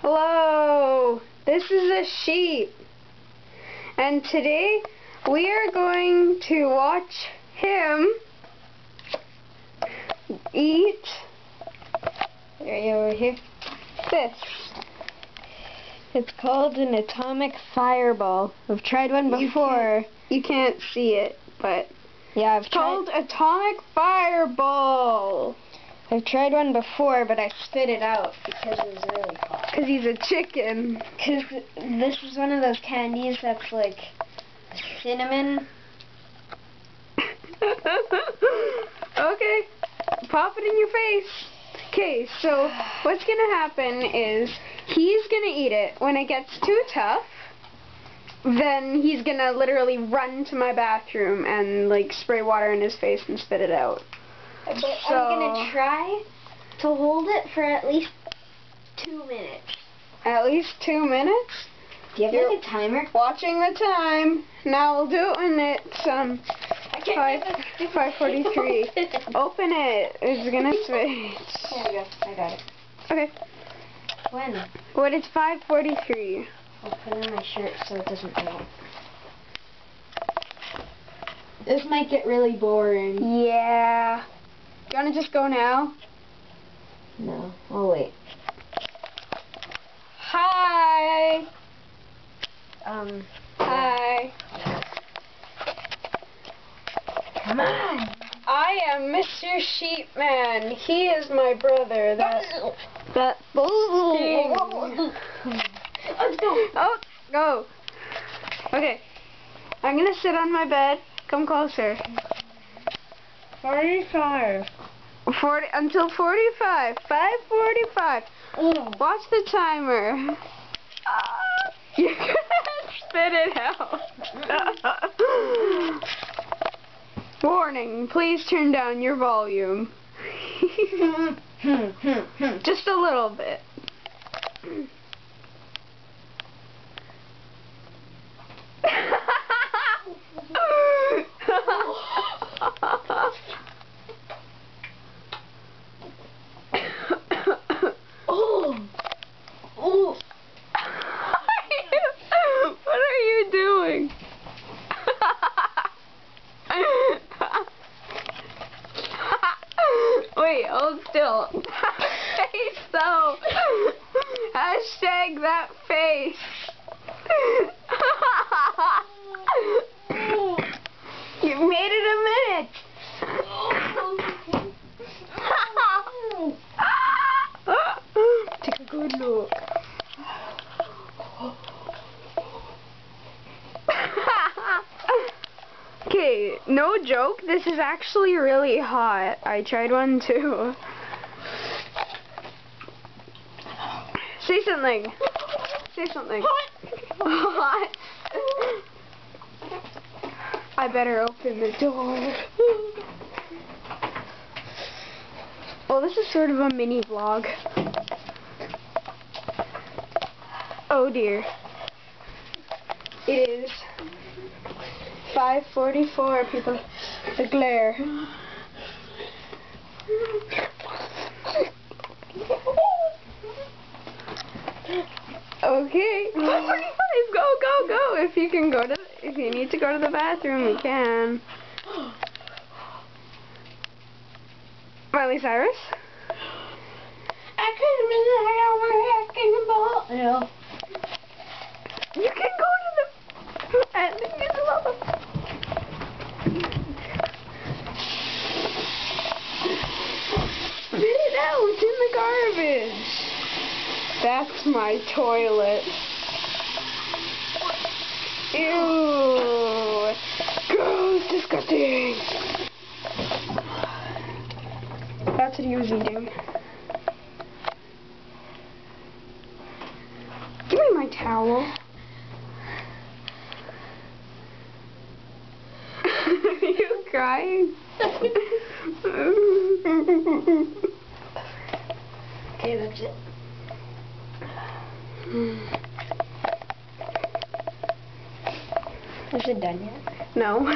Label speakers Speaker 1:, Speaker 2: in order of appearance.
Speaker 1: Hello, this is a sheep, and today we are going to watch him eat, over here, this. It's called an atomic fireball. I've tried one before. You can't see it, but yeah, I've tried. Called atomic fireball. I've tried one before, but I spit it out because it was really hot. Because he's a chicken. Because this is one of those candies that's like cinnamon. Okay, pop it in your face. Okay, so what's going to happen is he's going to eat it. When it gets too tough, then he's going to literally run to my bathroom and like spray water in his face and spit it out. But so, I'm going to try to hold it for at least 2 minutes. At least 2 minutes? Do you have like a timer? Watching the time. Now we'll do it when it's 5:43. Open it. It's going to switch. There we go. I got it. Okay. When it's 5:43. I'll put it in my shirt so it doesn't melt. This might get really boring. Yeah. Do you want to just go now? No. I'll wait. Hi. Hi. Come on. I am Mr. Sheepman. He is my brother. That thing. Let's go. Oh, go. Okay. I'm going to sit on my bed. Come closer. 45. 40 until 45. 5:45. Watch the timer. You're gonna spit it out. Warning, please turn down your volume. Just a little bit. What are you doing? Wait, hold still. Face though. Hashtag that face. You made it a minute. Take a good look. Okay, no joke, this is actually really hot. I tried one too. Say something. Say something. Hot. I better open the door. Well, this is sort of a mini vlog. Oh dear. It is 5:44, people. The glare. Okay. 5:45. Go. If you can go to, if you need to go to the bathroom, you can. Miley Cyrus. I couldn't the ball. Yeah. You can go to the. And spit it out in the garbage. That's my toilet. Ew. Gross, disgusting. That's what he was eating. Give me my towel. Are you crying? Okay, that's it. Is it done yet? No.